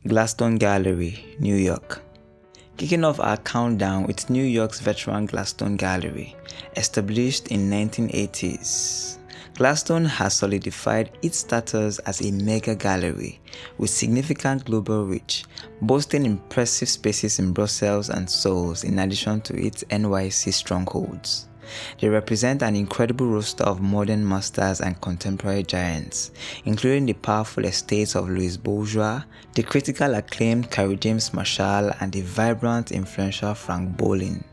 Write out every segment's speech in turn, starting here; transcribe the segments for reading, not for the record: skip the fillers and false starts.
Gladstone Gallery, New York. Kicking off our countdown with New York's veteran Gladstone Gallery, established in 1980s. Gladstone has solidified its status as a mega gallery with significant global reach, boasting impressive spaces in Brussels and Seoul in addition to its NYC strongholds. They represent an incredible roster of modern masters and contemporary giants, including the powerful estates of Louis Bourgeois, the critically acclaimed Carrie James Marshall, and the vibrant, influential Frank Bolin.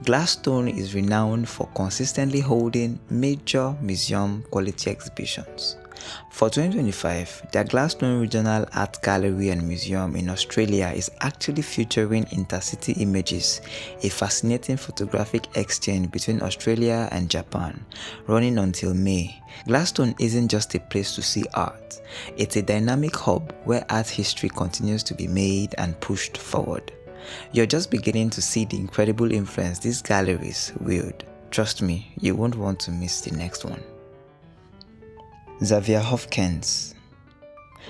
Gladstone is renowned for consistently holding major museum-quality exhibitions. For 2025, the Gladstone Regional Art Gallery and Museum in Australia is actually featuring Intercity Images, a fascinating photographic exchange between Australia and Japan, running until May. Gladstone isn't just a place to see art, it's a dynamic hub where art history continues to be made and pushed forward. You're just beginning to see the incredible influence these galleries wield. Trust me, you won't want to miss the next one. Xavier Hufkens.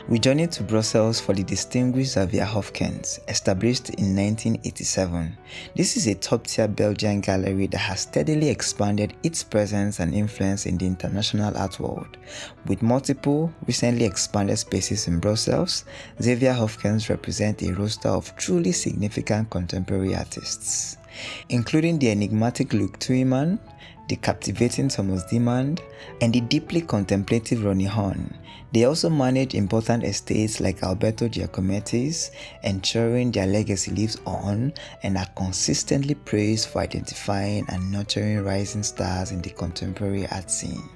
We journeyed to Brussels for the distinguished Xavier Hufkens, established in 1987. This is a top-tier Belgian gallery that has steadily expanded its presence and influence in the international art world. With multiple, recently expanded spaces in Brussels, Xavier Hufkens represents a roster of truly significant contemporary artists, including the enigmatic Luc Tuymans, the captivating Thomas Demand, and the deeply contemplative Ronnie Horn. They also manage important estates like Alberto Giacometti's, ensuring their legacy lives on, and are consistently praised for identifying and nurturing rising stars in the contemporary art scene.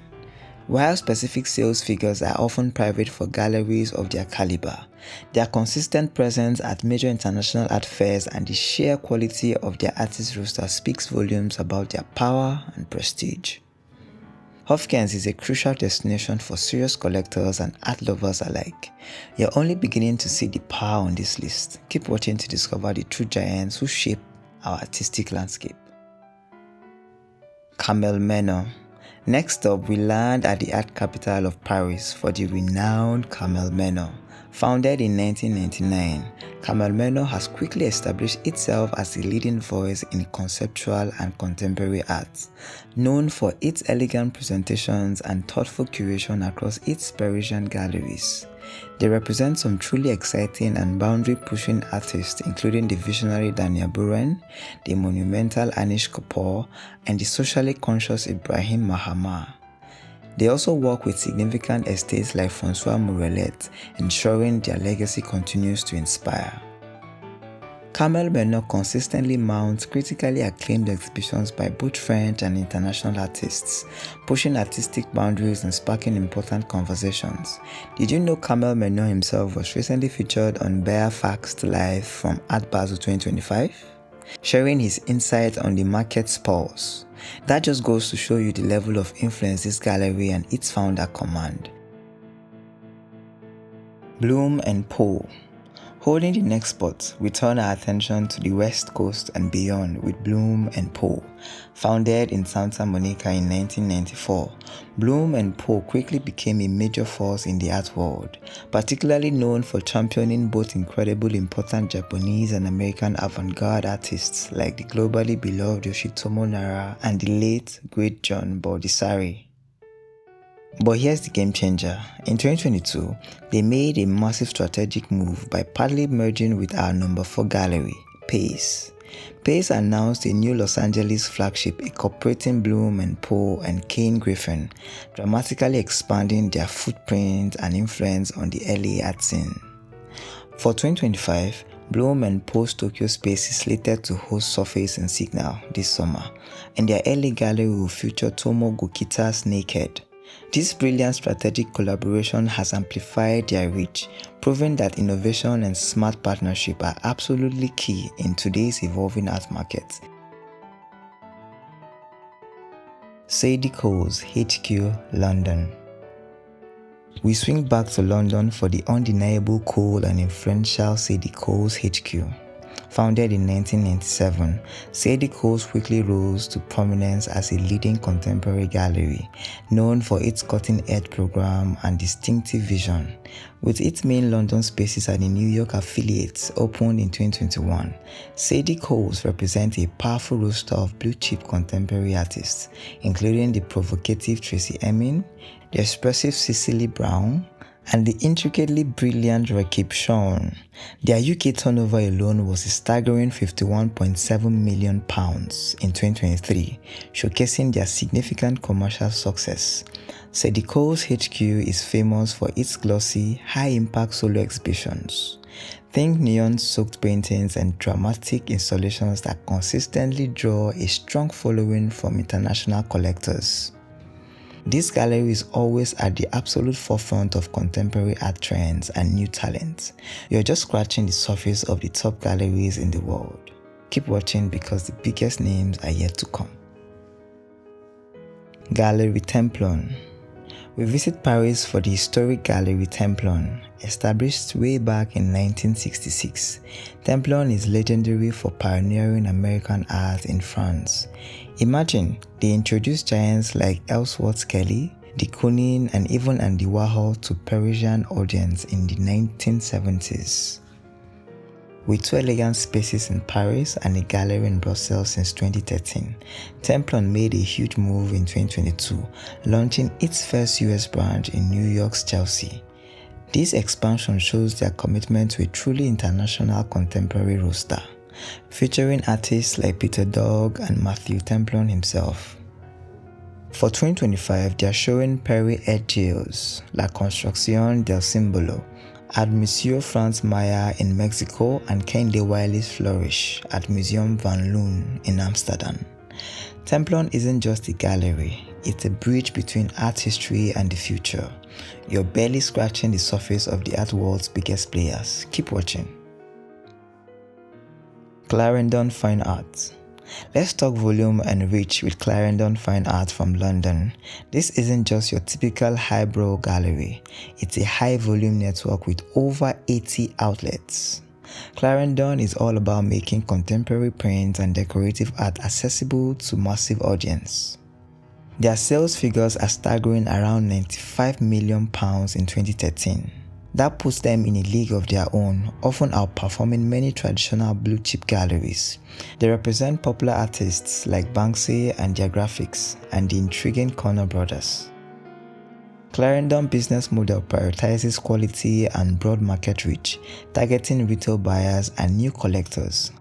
While specific sales figures are often private for galleries of their caliber, their consistent presence at major international art fairs and the sheer quality of their artist roster speaks volumes about their power and prestige. Hufkens is a crucial destination for serious collectors and art lovers alike. You're only beginning to see the power on this list. Keep watching to discover the true giants who shape our artistic landscape. Kamel Mennour. Next up, we land at the art capital of Paris for the renowned Kamel Mennour. Founded in 1999, Kamel Mennour has quickly established itself as a leading voice in conceptual and contemporary art, known for its elegant presentations and thoughtful curation across its Parisian galleries. They represent some truly exciting and boundary-pushing artists, including the visionary Daniel Buren, the monumental Anish Kapoor, and the socially conscious Ibrahim Mahama. They also work with significant estates like François Mourelet, ensuring their legacy continues to inspire. Kamel Mennour consistently mounts critically acclaimed exhibitions by both French and international artists, pushing artistic boundaries and sparking important conversations. Did you know Kamel Mennour himself was recently featured on Bear Facts Live from Art Basel 2025? Sharing his insight on the market's pulse. That just goes to show you the level of influence this gallery and its founder command. Blum Poe. Holding the next spot, we turn our attention to the West Coast and beyond with Blum Poe. Founded in Santa Monica in 1994, Blum Poe quickly became a major force in the art world, particularly known for championing both incredibly important Japanese and American avant-garde artists like the globally beloved Yoshitomo Nara and the late, great John Baldessari. But here's the game changer. In 2022, they made a massive strategic move by partly merging with our number 4 gallery, Pace. Pace announced a new Los Angeles flagship incorporating Blum Poe and Kane Griffin, dramatically expanding their footprint and influence on the LA art scene. For 2025, Blum Poe's Tokyo space is slated to host Surface and Signal this summer, and their LA gallery will feature Tomo Gokita's Naked. This brilliant strategic collaboration has amplified their reach, proving that innovation and smart partnership are absolutely key in today's evolving art market. Sadie Coles, HQ, London. We swing back to London for the undeniable cool and influential Sadie Coles HQ. Founded in 1997, Sadie Coles quickly rose to prominence as a leading contemporary gallery, known for its cutting-edge program and distinctive vision. With its main London spaces and the New York affiliates opened in 2021, Sadie Coles represents a powerful roster of blue-chip contemporary artists, including the provocative Tracey Emin, the expressive Cecily Brown, and the intricately brilliant Rech. Their UK turnover alone was a staggering £51.7 million in 2023, showcasing their significant commercial success. Sadie Coles HQ is famous for its glossy, high-impact solo exhibitions. Think neon-soaked paintings and dramatic installations that consistently draw a strong following from international collectors. This gallery is always at the absolute forefront of contemporary art trends and new talent. You're just scratching the surface of the top galleries in the world. Keep watching because the biggest names are yet to come. Galerie Templon. We visit Paris for the historic Galerie Templon, established way back in 1966. Templon is legendary for pioneering American art in France. Imagine, they introduced giants like Ellsworth Kelly, de Kooning, and even Andy Warhol to Parisian audience in the 1970s. With 2 elegant spaces in Paris and a gallery in Brussels since 2013, Templon made a huge move in 2022, launching its first US branch in New York's Chelsea. This expansion shows their commitment to a truly international contemporary roster, featuring artists like Peter Dog and Matthew Templon himself. For 2025, they are showing Perry Edge's La Construcción del Símbolo at Museo Franz Mayer in Mexico and Kehinde Wiley's Flourish at Museum van Loon in Amsterdam. Templon isn't just a gallery, it's a bridge between art history and the future. You're barely scratching the surface of the art world's biggest players. Keep watching. Clarendon Fine Art. Let's talk volume and reach with Clarendon Fine Art from London. This isn't just your typical highbrow gallery, it's a high-volume network with over 80 outlets. Clarendon is all about making contemporary prints and decorative art accessible to massive audience. Their sales figures are staggering around £95 million in 2013. That puts them in a league of their own, often outperforming many traditional blue-chip galleries. They represent popular artists like Banksy and their graphics, and the intriguing Corner Brothers. Clarendon business model prioritizes quality and broad market reach, targeting retail buyers and new collectors.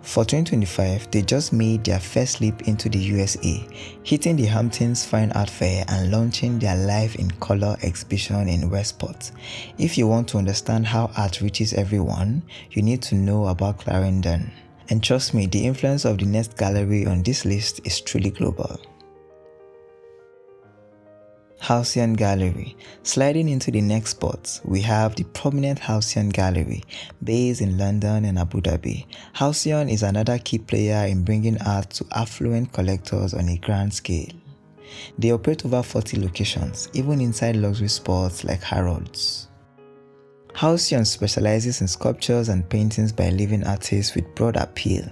For 2025, they just made their first leap into the USA, hitting the Hamptons Fine Art Fair and launching their Live in Color exhibition in Westport. If you want to understand how art reaches everyone, you need to know about Clarendon. And trust me, the influence of the next gallery on this list is truly global. Halcyon Gallery. Sliding into the next spot, we have the prominent Halcyon Gallery, based in London and Abu Dhabi. Halcyon is another key player in bringing art to affluent collectors on a grand scale. They operate over 40 locations, even inside luxury spots like Harrods. Halcyon specializes in sculptures and paintings by living artists with broad appeal,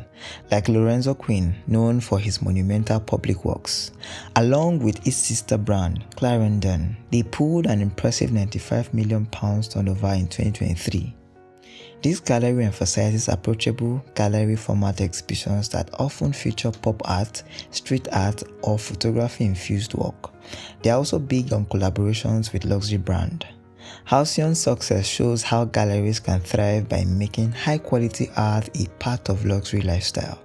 like Lorenzo Quinn, known for his monumental public works. Along with its sister brand, Clarendon, they pulled an impressive £95 million turnover in 2023. This gallery emphasizes approachable gallery format exhibitions that often feature pop art, street art, or photography-infused work. They are also big on collaborations with luxury brands. Halcyon's success shows how galleries can thrive by making high-quality art a part of luxury lifestyle.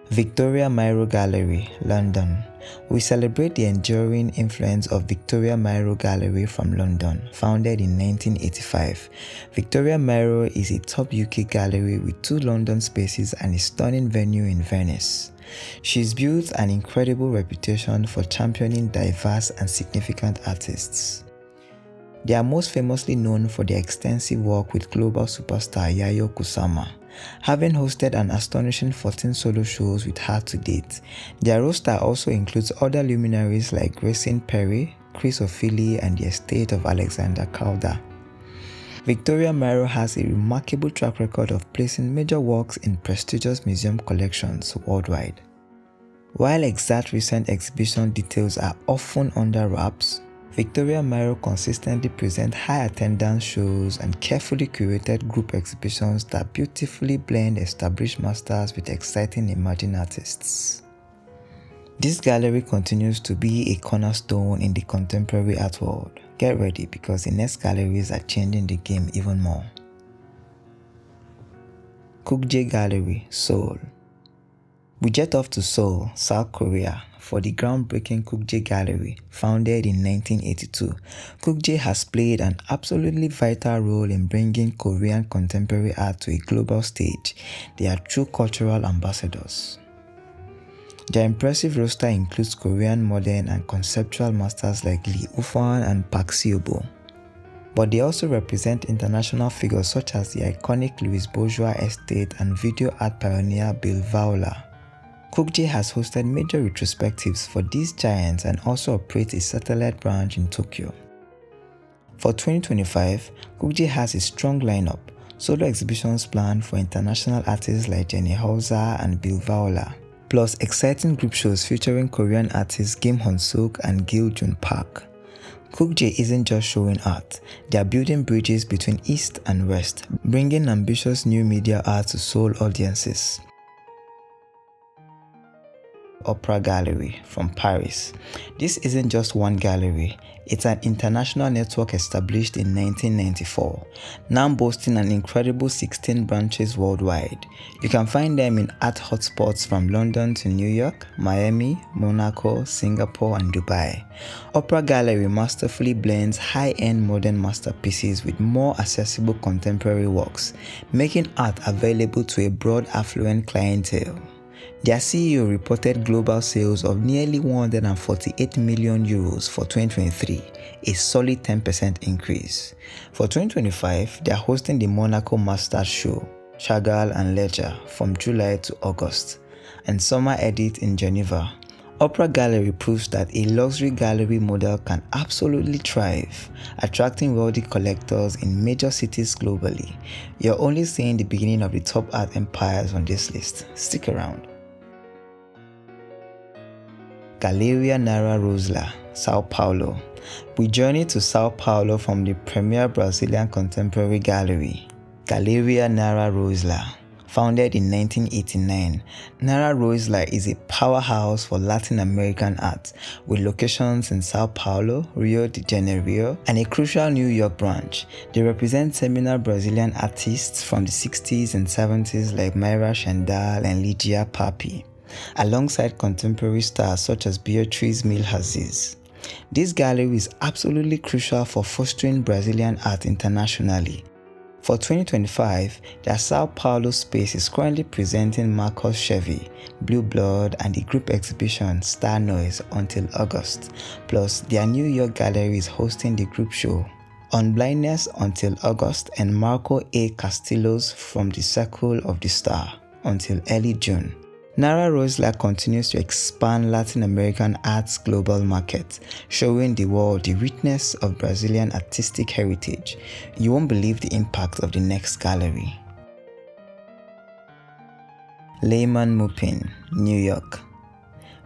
Victoria Miro Gallery, London. We celebrate the enduring influence of Victoria Miro Gallery from London, founded in 1985. Victoria Miro is a top UK gallery with 2 London spaces and a stunning venue in Venice. She's built an incredible reputation for championing diverse and significant artists. They are most famously known for their extensive work with global superstar Yayoi Kusama, having hosted an astonishing 14 solo shows with her to date. Their roster also includes other luminaries like Grace Perry, Chris O'Feely, and the estate of Alexander Calder. Victoria Miro has a remarkable track record of placing major works in prestigious museum collections worldwide. While exact recent exhibition details are often under wraps, Victoria Miro consistently presents high attendance shows and carefully curated group exhibitions that beautifully blend established masters with exciting emerging artists. This gallery continues to be a cornerstone in the contemporary art world. Get ready because the next galleries are changing the game even more. Kukje Gallery, Seoul. We jet off to Seoul, South Korea, for the groundbreaking Kukje Gallery, founded in 1982. Kukje has played an absolutely vital role in bringing Korean contemporary art to a global stage. They are true cultural ambassadors. Their impressive roster includes Korean modern and conceptual masters like Lee Ufan and Park Seo-bo. But they also represent international figures such as the iconic Louis Bourgeois estate and video art pioneer Bill Vowler. Kukje has hosted major retrospectives for these giants and also operates a satellite branch in Tokyo. For 2025, Kukje has a strong lineup, solo exhibitions planned for international artists like Jenny Hauser and Bill Vowler, plus exciting group shows featuring Korean artists Kim Hyun-suk and Gil Jun Park. Kukje isn't just showing art, they are building bridges between East and West, bringing ambitious new media art to Seoul audiences. Opera Gallery from Paris. This isn't just one gallery, it's an international network established in 1994, now boasting an incredible 16 branches worldwide. You can find them in art hotspots from London to New York, Miami, Monaco, Singapore, and Dubai. Opera Gallery masterfully blends high-end modern masterpieces with more accessible contemporary works, making art available to a broad affluent clientele. Their CEO reported global sales of nearly 148 million euros for 2023, a solid 10% increase. For 2025, they are hosting the Monaco Masters Show, Chagall and Ledger from July to August, and Summer Edit in Geneva. Opera Gallery proves that a luxury gallery model can absolutely thrive, attracting wealthy collectors in major cities globally. You're only seeing the beginning of the top art empires on this list. Stick around. Galeria Nara Roesler, Sao Paulo. We journey to Sao Paulo from the premier Brazilian contemporary gallery, Galeria Nara Roesler. Founded in 1989, Nara Roesler is a powerhouse for Latin American art, with locations in Sao Paulo, Rio de Janeiro, and a crucial New York branch. They represent seminal Brazilian artists from the 60s and 70s like Mayra Chandal and Ligia Papi, alongside contemporary stars such as Beatriz Milhazes. This gallery is absolutely crucial for fostering Brazilian art internationally. For 2025, their Sao Paulo space is currently presenting Marcos Chevy, Blue Blood, and the group exhibition Star Noise until August. Plus, their New York gallery is hosting the group show On Blindness until August and Marco A. Castillo's From the Circle of the Star until early June. Nara Roesler continues to expand Latin American art's global market, showing the world the richness of Brazilian artistic heritage. You won't believe the impact of the next gallery. Lehmann Maupin, New York.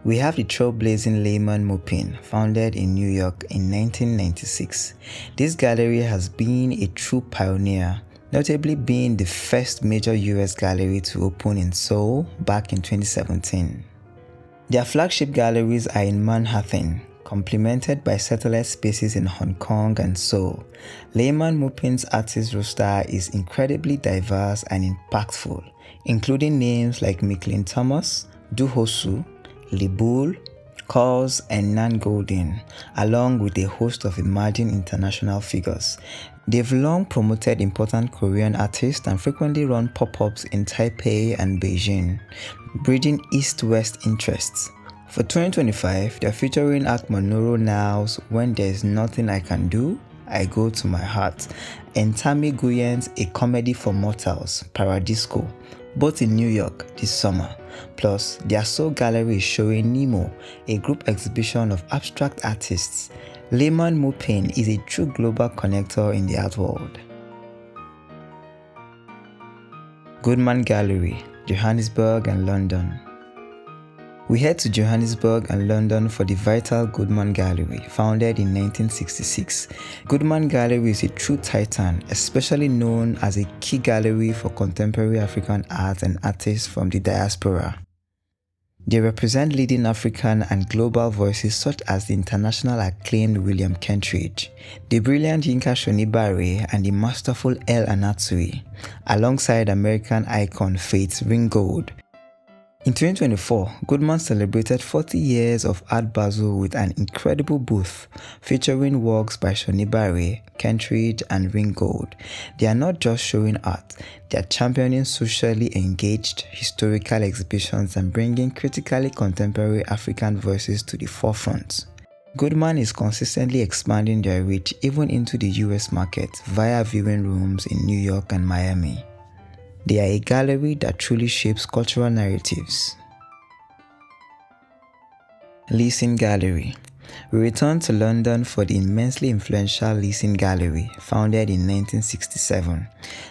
We have the trailblazing Lehmann Maupin, founded in New York in 1996. This gallery has been a true pioneer, notably being the first major US gallery to open in Seoul back in 2017. Their flagship galleries are in Manhattan, complemented by satellite spaces in Hong Kong and Seoul. Lehmann Maupin's artist roster is incredibly diverse and impactful, including names like Miklin Thomas, Du Hosu, Lee Bull, Coles, and Nan Goldin, along with a host of emerging international figures. They've long promoted important Korean artists and frequently run pop-ups in Taipei and Beijing, bridging East-West interests. For 2025, they're featuring Akmanoro Now's When There's Nothing I Can Do, I Go to My Heart, and Tammy Nguyen's A Comedy for Mortals, Paradisco, both in New York this summer. Plus, their Seoul Gallery is showing Nemo, a group exhibition of abstract artists. Lehmann Maupin is a true global connector in the art world. Goodman Gallery, Johannesburg and London. We head to Johannesburg and London for the vital Goodman Gallery, founded in 1966. Goodman Gallery is a true titan, especially known as a key gallery for contemporary African art and artists from the diaspora. They represent leading African and global voices such as the international acclaimed William Kentridge, the brilliant Yinka Shonibare, and the masterful El Anatsui, alongside American icon Faith Ringgold. In 2024, Goodman celebrated 40 years of Art Basel with an incredible booth featuring works by Shonibare, Kentridge, and Ringgold. They are not just showing art, they are championing socially engaged historical exhibitions and bringing critically contemporary African voices to the forefront. Goodman is consistently expanding their reach even into the US market via viewing rooms in New York and Miami. They are a gallery that truly shapes cultural narratives. Lisson Gallery. We return to London for the immensely influential Lisson Gallery, founded in 1967.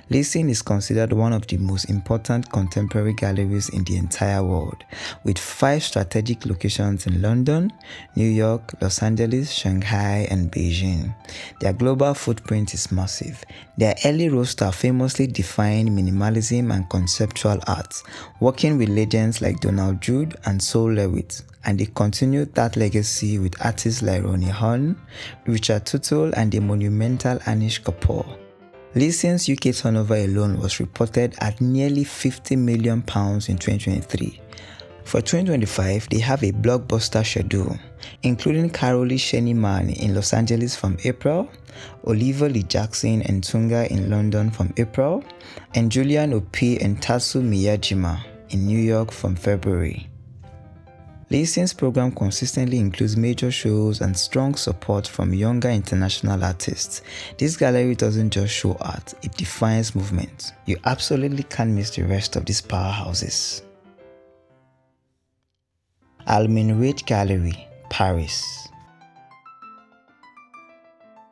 Lisson is considered one of the most important contemporary galleries in the entire world, with 5 strategic locations in London, New York, Los Angeles, Shanghai, and Beijing. Their global footprint is massive. Their early roster famously defined minimalism and conceptual art, working with legends like Donald Judd and Sol Lewitt, and they continued that legacy with artists like Ronnie Hunn, Richard Tuttle, and the monumental Anish Kapoor. Lisson's UK turnover alone was reported at nearly £50 million in 2023. For 2025, they have a blockbuster schedule, including Carolee Shennyman in Los Angeles from April, Oliver Lee Jackson and Tunga in London from April, and Julian Opi and Tatsu Miyajima in New York from February. Lisson's program consistently includes major shows and strong support from younger international artists. This gallery doesn't just show art, it defines movement. You absolutely can't miss the rest of these powerhouses. Almine Rech Gallery, Paris.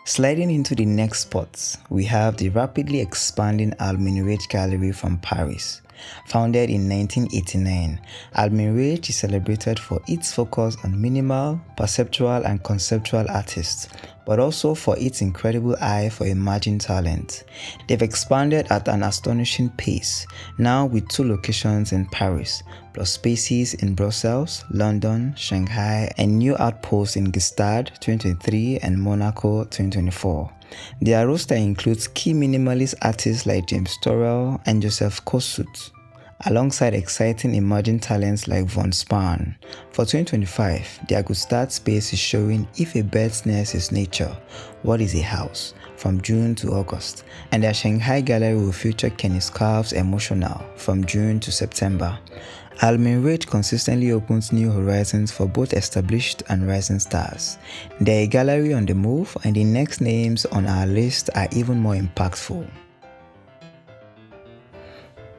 Sliding into the next spots, we have the rapidly expanding Almine Rech Gallery from Paris. Founded in 1989, Almine Rech is celebrated for its focus on minimal, perceptual, and conceptual artists, but also for its incredible eye for emerging talent. They've expanded at an astonishing pace, now with 2 locations in Paris, plus spaces in Brussels, London, Shanghai, and new outposts in Gstaad 2023 and Monaco 2024. Their roster includes key minimalist artists like James Turrell and Joseph Kosuth, alongside exciting emerging talents like Von Spahn. For 2025, their Gstaad space is showing If a Bird's Nest is Nature, What is a House? From June to August, and their Shanghai gallery will feature Kenny Scarf's Emotional from June to September. Almine Rech consistently opens new horizons for both established and rising stars. They're a gallery on the move, and the next names on our list are even more impactful.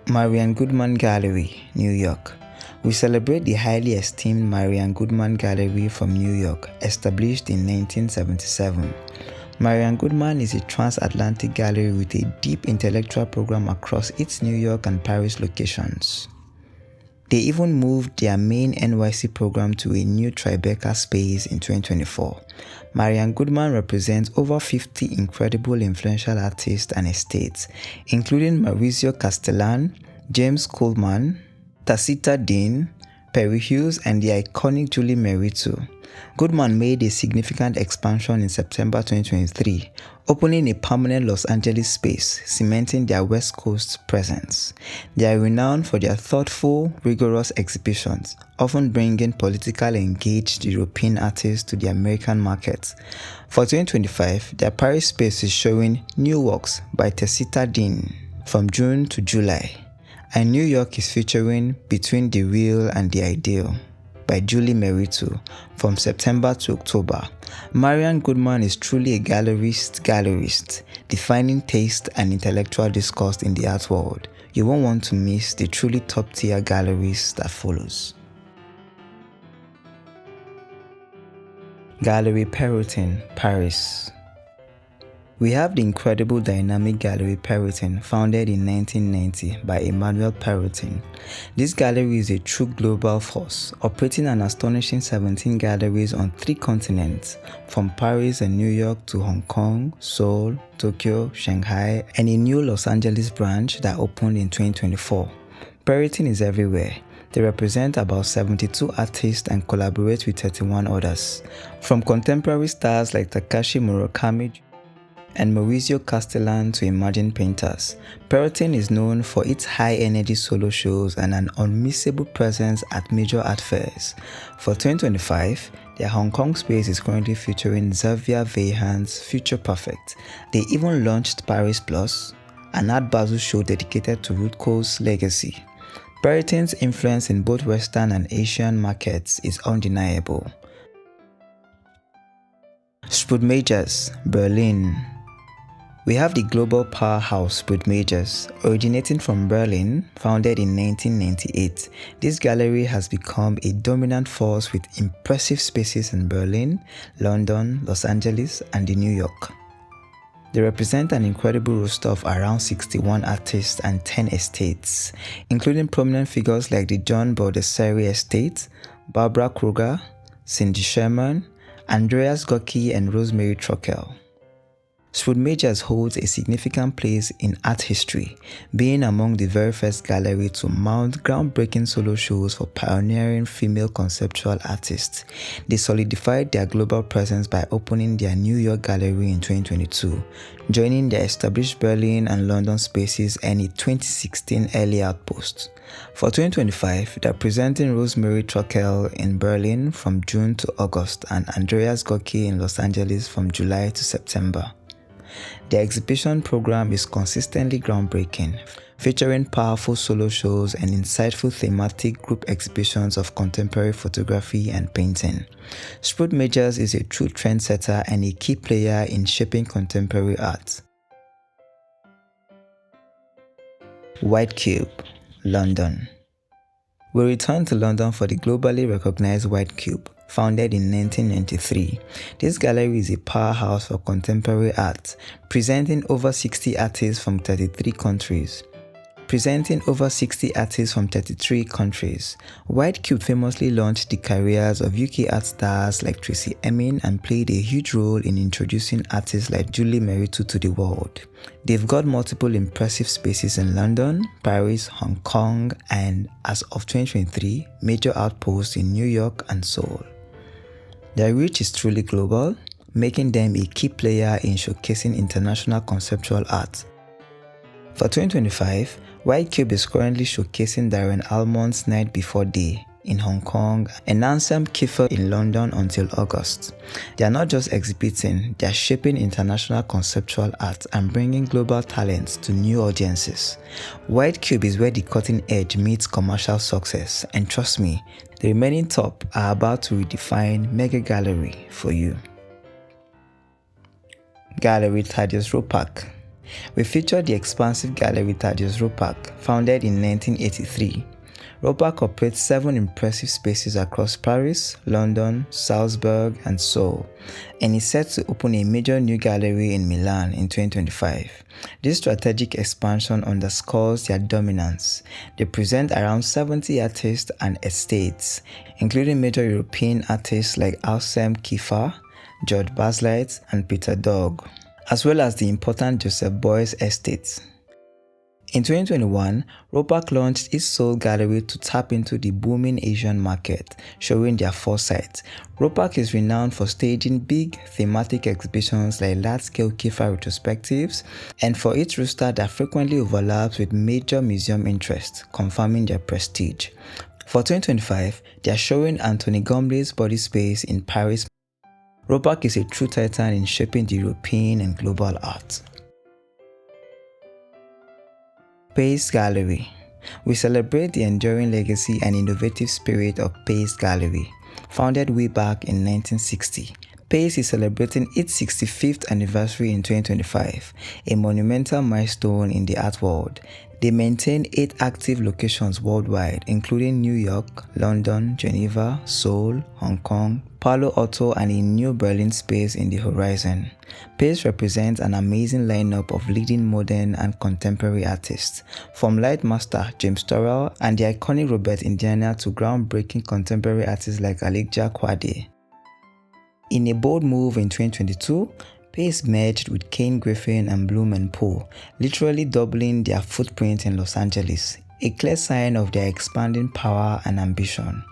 Marian Goodman Gallery, New York. We celebrate the highly esteemed Marian Goodman Gallery from New York, established in 1977. Marian Goodman is a transatlantic gallery with a deep intellectual program across its New York and Paris locations. They even moved their main NYC program to a new Tribeca space in 2024. Marian Goodman represents over 50 incredible influential artists and estates, including Maurizio Castellan, James Coleman, Tacita Dean, Perry Hughes, and the iconic Julie Merritu. Goodman made a significant expansion in September 2023, opening a permanent Los Angeles space, cementing their West Coast presence. They are renowned for their thoughtful, rigorous exhibitions, often bringing politically engaged European artists to the American market. For 2025, their Paris space is showing new works by Tacita Dean from June to July, and New York is featuring Between the Real and the Ideal by Julie Merritu from September to October. Marian Goodman is truly a gallerist, defining taste and intellectual discourse in the art world. You won't want to miss the truly top-tier galleries that follows. Galerie Perrotin, Paris. We have the incredible dynamic Galerie Perrotin, founded in 1990 by Emmanuel Perrotin. This gallery is a true global force, operating an astonishing 17 galleries on 3 continents, from Paris and New York to Hong Kong, Seoul, Tokyo, Shanghai, and a new Los Angeles branch that opened in 2024. Perrotin is everywhere. They represent about 72 artists and collaborate with 31 others, from contemporary stars like Takashi Murakami and Maurizio Castellan to emerging painters. Perrotin is known for its high-energy solo shows and an unmissable presence at major art fairs. For 2025, their Hong Kong space is currently featuring Xavier Hufkens' Future Perfect. They even launched Paris Plus, an Art Basel show dedicated to Rothko's legacy. Perrotin's influence in both Western and Asian markets is undeniable. Sprüth Magers, Berlin. We have the global powerhouse Sprüth Magers, originating from Berlin, founded in 1998. This gallery has become a dominant force with impressive spaces in Berlin, London, Los Angeles, and New York. They represent an incredible roster of around 61 artists and 10 estates, including prominent figures like the John Baldessari Estate, Barbara Kruger, Cindy Sherman, Andreas Gorky, and Rosemary Trockel. Sprüth Magers holds a significant place in art history, being among the very first gallery to mount groundbreaking solo shows for pioneering female conceptual artists. They solidified their global presence by opening their New York gallery in 2022, joining their established Berlin and London spaces and a 2016 early outpost. For 2025, they're presenting Rosemary Trockel in Berlin from June to August and Andreas Gorky in Los Angeles from July to September. The exhibition program is consistently groundbreaking, featuring powerful solo shows and insightful thematic group exhibitions of contemporary photography and painting. Sprüth Magers is a true trendsetter and a key player in shaping contemporary art. White Cube, London. We return to London for the globally recognized White Cube, founded in 1993. This gallery is a powerhouse for contemporary art, presenting over 60 artists from 33 countries. White Cube famously launched the careers of UK art stars like Tracey Emin and played a huge role in introducing artists like Julie Meritu to the world. They've got multiple impressive spaces in London, Paris, Hong Kong, and as of 2023, major outposts in New York and Seoul. Their reach is truly global, making them a key player in showcasing international conceptual art. For 2025, White Cube is currently showcasing Darren Almond's Night Before Day in Hong Kong and Ansem Kiefer in London until August. They are not just exhibiting, they are shaping international conceptual art and bringing global talents to new audiences. White Cube is where the cutting edge meets commercial success, and trust me, the remaining top are about to redefine mega gallery for you. Galerie Thaddaeus Ropac. We featured the expansive Galerie Thaddaeus Ropac, founded in 1983. Ropac operates 7 impressive spaces across Paris, London, Salzburg, and Seoul, and is set to open a major new gallery in Milan in 2025. This strategic expansion underscores their dominance. They present around 70 artists and estates, including major European artists like Ansem Kiefer, George Baselite, and Peter Dog, as well as the important Joseph Beuys estate. In 2021, Ropac launched its Seoul gallery to tap into the booming Asian market, showing their foresight. Ropac is renowned for staging big thematic exhibitions like large-scale Kiefer retrospectives, and for its roster that frequently overlaps with major museum interests, confirming their prestige. For 2025, they are showing Anthony Gombrey's Body Space in Paris. Ropac is a true titan in shaping the European and global art. Pace Gallery. We celebrate the enduring legacy and innovative spirit of Pace Gallery. Founded way back in 1960, Pace is celebrating its 65th anniversary in 2025, a monumental milestone in the art world. They maintain 8 active locations worldwide, including New York, London, Geneva, Seoul, Hong Kong, Palo Alto, and a new Berlin space in the horizon. Pace represents an amazing lineup of leading modern and contemporary artists, from light master James Turrell and the iconic Robert Indiana to groundbreaking contemporary artists like Alexia Quade. In a bold move in 2022, Pace merged with Kane Griffin and Blum Poe, literally doubling their footprint in Los Angeles, a clear sign of their expanding power and ambition.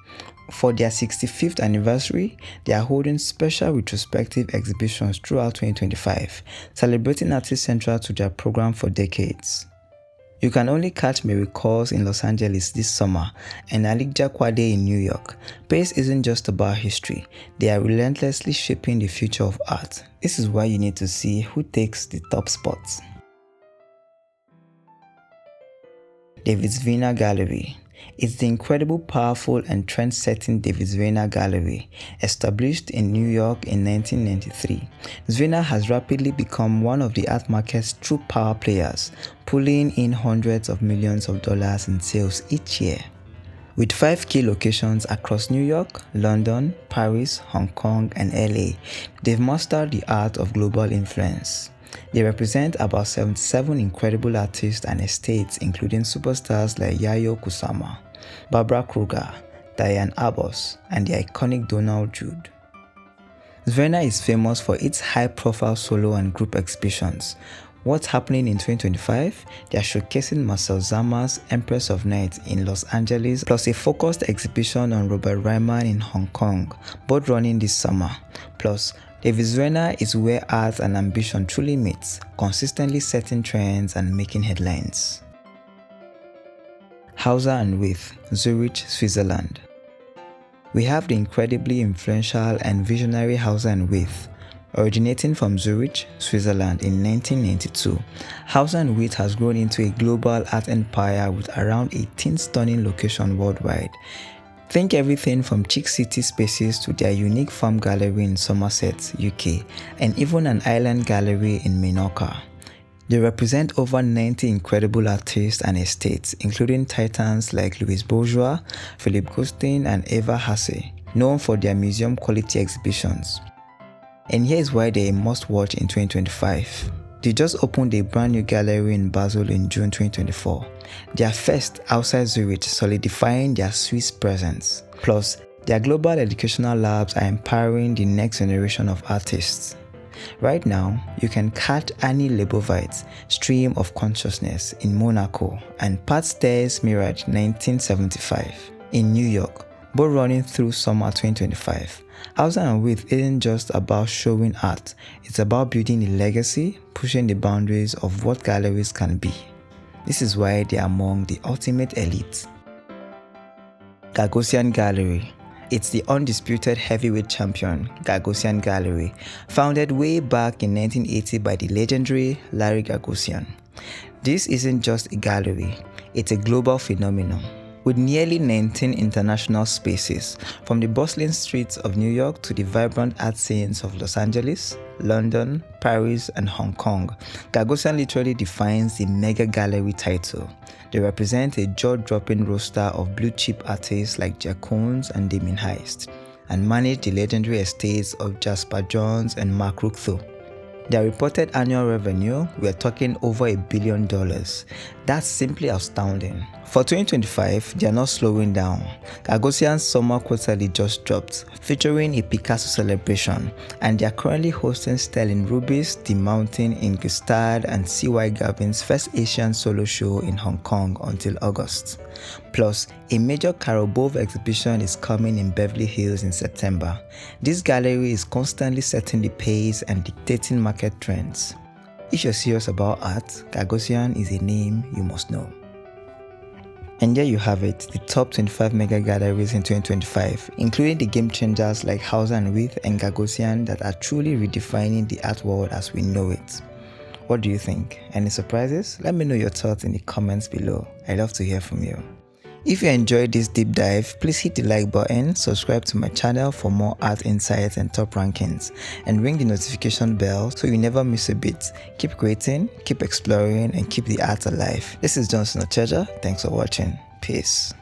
For their 65th anniversary, they are holding special retrospective exhibitions throughout 2025, celebrating artists central to their program for decades. You can only catch Miro in Los Angeles this summer and Alexia Quade in New York. Pace isn't just about history, they are relentlessly shaping the future of art. This is why you need to see who takes the top spots. Zwirner Gallery. It's the incredible, powerful, and trend-setting Zwirner Gallery, established in New York in 1993. Zwirner has rapidly become one of the art market's true power players, pulling in hundreds of millions of dollars in sales each year. With 5 key locations across New York, London, Paris, Hong Kong, and LA, they've mastered the art of global influence. They represent about 77 incredible artists and estates, including superstars like Yayoi Kusama, Barbara Kruger, Diane Arbus, and the iconic Donald Judd. Zwirner is famous for its high-profile solo and group exhibitions. What's happening in 2025? They are showcasing Marcel Zama's Empress of Night in Los Angeles, plus a focused exhibition on Robert Ryman in Hong Kong, both running this summer. Plus, Zwirner is where art and ambition truly meet, consistently setting trends and making headlines. Hauser Wirth, Zurich, Switzerland. We have the incredibly influential and visionary Hauser Wirth. Originating from Zurich, Switzerland in 1992, Hauser Wirth has grown into a global art empire with around 18 stunning locations worldwide. Think everything from chic city spaces to their unique farm gallery in Somerset, UK, and even an island gallery in Minorca. They represent over 90 incredible artists and estates, including titans like Louis Bourgeois, Philippe Gostin, and Eva Hasse, known for their museum-quality exhibitions. And here's why they're a must-watch in 2025. They just opened a brand new gallery in Basel in June 2024, their first outside Zurich, solidifying their Swiss presence. Plus, their global educational labs are empowering the next generation of artists. Right now, you can catch Annie Leibovitz' Stream of Consciousness in Monaco and Pat Stairs' Mirage 1975 in New York, both running through summer 2025. Hauser Wirth isn't just about showing art, it's about building a legacy, pushing the boundaries of what galleries can be. This is why they are among the ultimate elite. Gagosian Gallery. It's the undisputed heavyweight champion, Gagosian Gallery, founded way back in 1980 by the legendary Larry Gagosian. This isn't just a gallery, it's a global phenomenon. With nearly 19 international spaces, from the bustling streets of New York to the vibrant art scenes of Los Angeles, London, Paris, and Hong Kong, Gagosian literally defines the mega gallery title. They represent a jaw-dropping roster of blue-chip artists like Jack Koons and Damien Hirst, and manage the legendary estates of Jasper Johns and Mark Ruthven. Their reported annual revenue, we're talking over $1 billion. That's simply astounding. For 2025, they are not slowing down. Gagosian's summer quarterly just dropped, featuring a Picasso celebration, and they are currently hosting Sterling Ruby's The Mountain in Gstaad and C.Y. Gavin's first Asian solo show in Hong Kong until August. Plus, a major Karol Bove exhibition is coming in Beverly Hills in September. This gallery is constantly setting the pace and dictating market trends. If you're serious about art, Gagosian is a name you must know. And there you have it, the top 25 mega galleries in 2025, including the game changers like Hauser Wirth and Gagosian that are truly redefining the art world as we know it. What do you think? Any surprises? Let me know your thoughts in the comments below. I'd love to hear from you. If you enjoyed this deep dive, please hit the like button, subscribe to my channel for more art insights and top rankings, and ring the notification bell so you never miss a beat. Keep creating, keep exploring, and keep the art alive. This is Johnson Ocheja. Thanks for watching. Peace.